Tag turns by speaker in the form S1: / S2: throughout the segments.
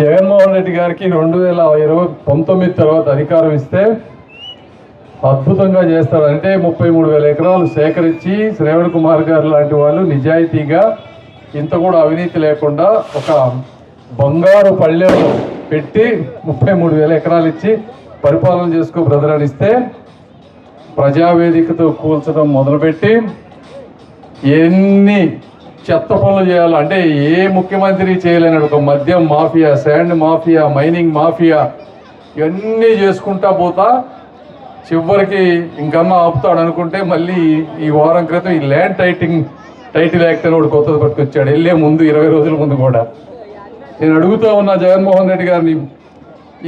S1: జగన్మోహన్ రెడ్డి గారికి 2019 తర్వాత అధికారం ఇస్తే అద్భుతంగా చేస్తారు. అంటే 33,000 ఎకరాలు సేకరించి శ్రవణ్ కుమార్ గారు లాంటి వాళ్ళు నిజాయితీగా ఇంత కూడా అవినీతి లేకుండా ఒక బంగారు పళ్ళెం పెట్టి 33,000 ఎకరాలు ఇచ్చి పరిపాలన చేసుకో బ్రదర్ అని ఇస్తే ప్రజావేదికతో కూల్చడం మొదలుపెట్టి ఎన్ని చెత్త పనులు చేయాలో అంటే ఏ ముఖ్యమంత్రి చేయలేనాడు. ఒక మద్యం mafia, sand mafia, mining mafia ఇవన్నీ చేసుకుంటా పోతా చివరికి ఇంకన్నా ఆపుతాడు అనుకుంటే మళ్ళీ ఈ వారం క్రితం ఈ ల్యాండ్ టైటిల్ యాక్ట్ అని ఒకటి కొత్తది పట్టుకొచ్చాడు. వెళ్ళే ముందు 20 రోజుల ముందు కూడా నేను అడుగుతూ ఉన్నా జగన్మోహన్ రెడ్డి గారిని,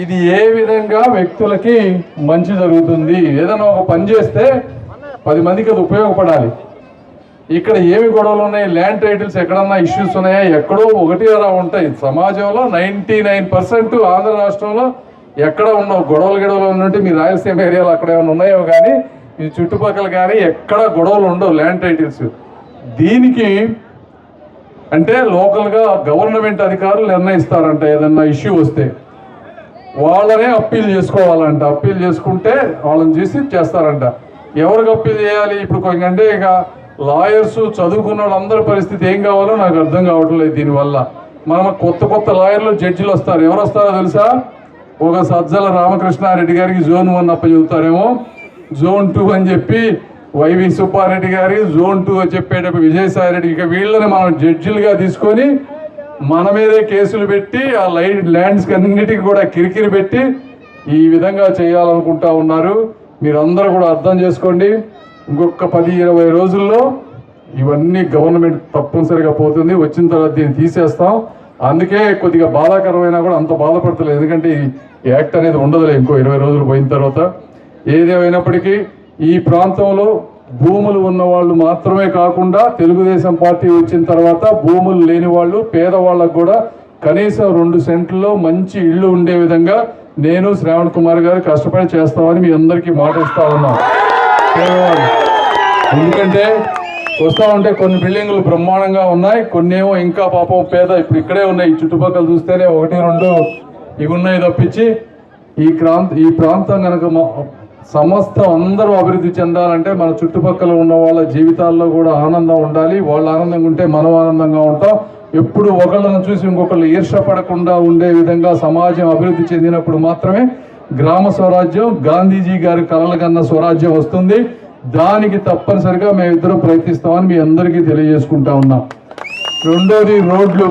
S1: ఇది ఏ విధంగా వ్యక్తులకి మంచి జరుగుతుంది? ఏదైనా ఒక పని చేస్తే 10 మందికి అది ఉపయోగపడాలి. ఇక్కడ ఏమి గొడవలు ఉన్నాయి? ల్యాండ్ టైటిల్స్ ఎక్కడన్నా ఇష్యూస్ ఉన్నాయా? ఎక్కడో ఒకటి అలా ఉంటాయి. సమాజంలో 99% ఆంధ్ర రాష్ట్రంలో ఎక్కడ ఉన్నావు గొడవలు ఉన్నట్టు మీ రాయలసీమ ఏరియాలో అక్కడ ఏమైనా ఉన్నాయో కానీ ఈ చుట్టుపక్కల కానీ ఎక్కడ గొడవలు ఉండవు ల్యాండ్ టైటిల్స్. దీనికి అంటే లోకల్గా గవర్నమెంట్ అధికారులు నిర్ణయిస్తారంట. ఏదన్నా ఇష్యూ వస్తే వాళ్ళనే అప్పీల్ చేసుకోవాలంట. అప్పీల్ చేసుకుంటే వాళ్ళని చూసి చేస్తారంట. ఎవరికి అప్పీల్ చేయాలి? ఇప్పుడు అంటే ఇక లాయర్స్ చదువుకున్న వాళ్ళందరి పరిస్థితి ఏం కావాలో నాకు అర్థం కావట్లేదు. దీనివల్ల మనం కొత్త లాయర్లు జడ్జిలు వస్తారు. ఎవరు వస్తారో తెలుసా? ఒక సజ్జల రామకృష్ణారెడ్డి గారికి జోన్ 1 అప్పచెబుతారేమో, జోన్ 2 అని చెప్పి వైవి సుబ్బారెడ్డి గారికి జోన్ 2 అని చెప్పేటప్పుడు విజయసాయి రెడ్డి, ఇక వీళ్ళని మనం జడ్జిలుగా తీసుకొని మన మీదే కేసులు పెట్టి ఆ ల్యాండ్స్కి అన్నిటికీ కూడా కిరికిరి పెట్టి ఈ విధంగా చేయాలనుకుంటా ఉన్నారు. మీరందరూ కూడా అర్థం చేసుకోండి. ఇంకొక 10-20 రోజుల్లో ఇవన్నీ గవర్నమెంట్ తప్పనిసరిగా పోతుంది. వచ్చిన తర్వాత దీన్ని తీసేస్తాం. అందుకే కొద్దిగా బాధాకరమైనా కూడా అంత బాధపడతలేదు. ఎందుకంటే ఈ యాక్ట్ అనేది ఉండదులే ఇంకో 20 రోజులు పోయిన తర్వాత. ఏదేమైనప్పటికీ ఈ ప్రాంతంలో భూములు ఉన్న వాళ్ళు మాత్రమే కాకుండా తెలుగుదేశం పార్టీ వచ్చిన తర్వాత భూములు లేని వాళ్ళు, పేదవాళ్ళకు కూడా కనీసం 2 సెంట్లలో మంచి ఇళ్ళు ఉండే విధంగా నేను శ్రావణ్ కుమార్ గారు కష్టపడి చేస్తామని మీ అందరికీ మాట ఇస్తా ఉన్నాం. ఎందుకంటే వస్తూ ఉంటే కొన్ని బిల్డింగులు బ్రహ్మాండంగా ఉన్నాయి, కొన్ని ఏమో ఇంకా పాపం పేద ఇప్పుడు ఇక్కడే ఉన్నాయి. ఈ చుట్టుపక్కల చూస్తేనే 1-2 ఇవి ఉన్నాయి తప్పించి ఈ ప్రాంతం కనుక సమస్తం అందరూ అభివృద్ధి చెందాలంటే మన చుట్టుపక్కల ఉన్న వాళ్ళ జీవితాల్లో కూడా ఆనందం ఉండాలి. వాళ్ళు ఆనందంగా ఉంటే మనం ఆనందంగా ఉంటాం. ఎప్పుడు ఒకళ్ళను చూసి ఇంకొకళ్ళు ఈర్షపడకుండా ఉండే విధంగా సమాజం అభివృద్ధి చెందినప్పుడు మాత్రమే గ్రామ స్వరాజ్యం, గాంధీజీ గారి కలలు కన్న స్వరాజ్యం వస్తుంది. దానికి తప్పనిసరిగా మేమిద్దరం ప్రయత్నిస్తామని మీ అందరికీ తెలియజేసుకుంటా ఉన్నాం. రెండోది రోడ్లు.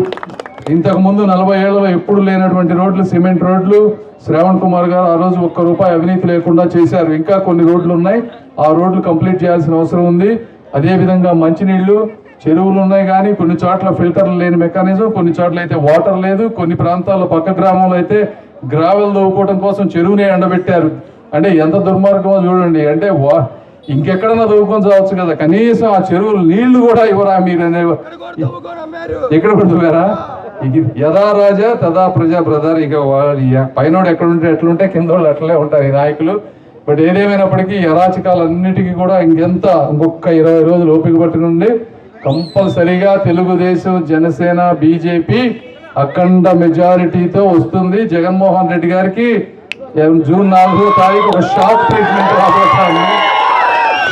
S1: ఇంతకుముందు 40 ఏళ్లలో ఎప్పుడు లేనటువంటి రోడ్లు, సిమెంట్ రోడ్లు. శ్రావణ్ కుమార్ గారు ఆ రోజు ₹1 అవినీతి లేకుండా చేశారు. ఇంకా కొన్ని రోడ్లు ఉన్నాయి, ఆ రోడ్లు కంప్లీట్ చేయాల్సిన అవసరం ఉంది. అదేవిధంగా మంచినీళ్లు, చెరువులు ఉన్నాయి కానీ కొన్ని చోట్ల ఫిల్టర్లు లేని మెకానిజం, కొన్ని చోట్ల అయితే వాటర్ లేదు. కొన్ని ప్రాంతాల్లో పక్క గ్రామంలో అయితే గ్రావెల్ దవ్వుకోవడం కోసం చెరువునే ఎండబెట్టారు. అంటే ఎంత దుర్మార్గమో చూడండి. అంటే ఇంకెక్కడన్నా దవ్వుకొని చావచ్చు కదా, కనీసం ఆ చెరువులు నీళ్లు కూడా ఇవ్వరా మీరు? ఎక్కడ పడుతున్నారా? యథా రాజా తదా ప్రజా బ్రదర్. ఇక పైనోడు ఎక్కడుంటే ఎట్లుంటే కింద వాళ్ళు అట్లే ఉంటారు ఈ నాయకులు. బట్ ఏదేమైనప్పటికీ అరాచకాలన్నిటికీ కూడా ఇంకొక 20 రోజులు ఓపిక పట్టుకుండి కంపల్సరీగా తెలుగుదేశం, జనసేన, బీజేపీ అఖండ మెజారిటీతో వస్తుంది. జగన్మోహన్ రెడ్డి గారికి జూన్ 4వ తారీఖు ఒక షాక్ ట్రీట్మెంట్ రాబోతాను.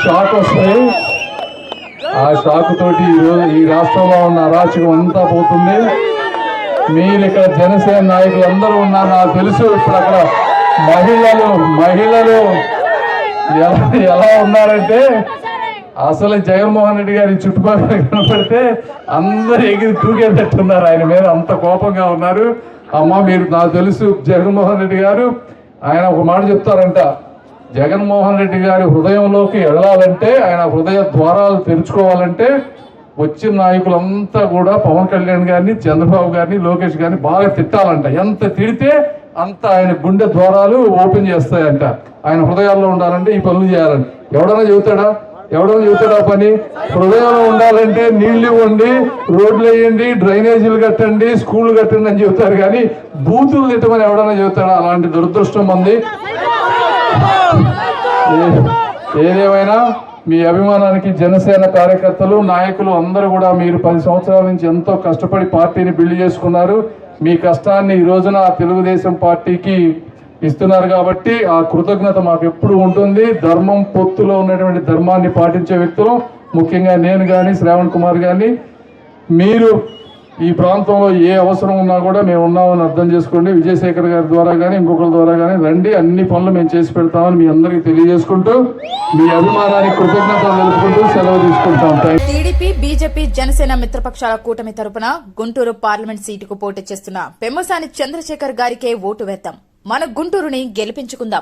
S1: షాక్ వస్తాయి. ఆ షాక్ తోటి ఈ రాష్ట్రంలో ఉన్న అరాచకం అంతా పోతుంది. మీరు ఇక్కడ జనసేన నాయకులు అందరూ ఉన్నారు, నాకు తెలుసు. ఇప్పుడు అక్కడ మహిళలు ఎలా ఉన్నారంటే అసలు జగన్మోహన్ రెడ్డి గారి చుట్టుపక్కల కనపడితే అందరూ ఎగిరి తూగేటట్టున్నారు. ఆయన మీద అంత కోపంగా ఉన్నారు. అమ్మ మీరు, నాకు తెలుసు జగన్మోహన్ రెడ్డి గారు, ఆయన ఒక మాట చెప్తారంట, జగన్మోహన్ రెడ్డి గారి హృదయంలోకి వెళ్ళాలంటే, ఆయన హృదయ ద్వారాలు తెరుచుకోవాలంటే వచ్చిన నాయకులంతా కూడా పవన్ కళ్యాణ్ గారిని, చంద్రబాబు గారిని, లోకేష్ గారిని బాగా తిట్టాలంట. ఎంత తిడితే అంత ఆయన గుండె ద్వారాలు ఓపెన్ చేస్తాయంట. ఆయన హృదయాల్లో ఉండాలంటే ఈ పనులు చేయాలంట. ఎవడన్నా చెబుతాడా పని? హృదయంలో ఉండాలంటే నీళ్లు ఇవ్వండి, రోడ్లు వేయండి, డ్రైనేజీలు కట్టండి, స్కూళ్ళు కట్టండి అని చెబుతారు కానీ బూతులు తిట్టమని ఎవడన్నా చెబుతాడా? అలాంటి దురదృష్టం ఉంది. ఏదేమైనా మీ అభిమానానికి జనసేన కార్యకర్తలు, నాయకులు అందరూ కూడా మీరు 10 సంవత్సరాల నుంచి ఎంతో కష్టపడి పార్టీని బిల్డ్ చేసుకున్నారు. మీ కష్టాన్ని ఈ రోజున తెలుగుదేశం పార్టీకి ఇస్తున్నారు కాబట్టి ఆ కృతజ్ఞత మాకు ఎప్పుడు ఉంటుంది. ధర్మం పొత్తులో ఉన్నటువంటి ధర్మాన్ని పాటించే వ్యక్తులు, ముఖ్యంగా నేను కానీ శ్రావణ్ కుమార్ కానీ, మీరు ఈ ప్రాంతంలో ఏ అవసరం ఉన్నా కూడా మేము ఉన్నామని అర్థం చేసుకోండి. విజయశేఖర్ గారి ద్వారా కానీ ఇంకొకరి ద్వారా కానీ రండి, అన్ని పనులు మేము చేసి పెడతామని మీ అందరికీ తెలియజేసుకుంటూ మీ అభిమానానికి కృతజ్ఞతలు తెలుపుకుంటూ సెలవు తీసుకుంటాం.
S2: టీడీపీ, బీజేపీ, జనసేన మిత్రపక్షాల కూటమి తరపున గుంటూరు పార్లమెంట్ సీటుకు పోటీ చేస్తున్న పెమ్మసాని చంద్రశేఖర్ గారికే ఓటు వేద్దాం. మన గుంటూరుని గెలిపించుకుందాం.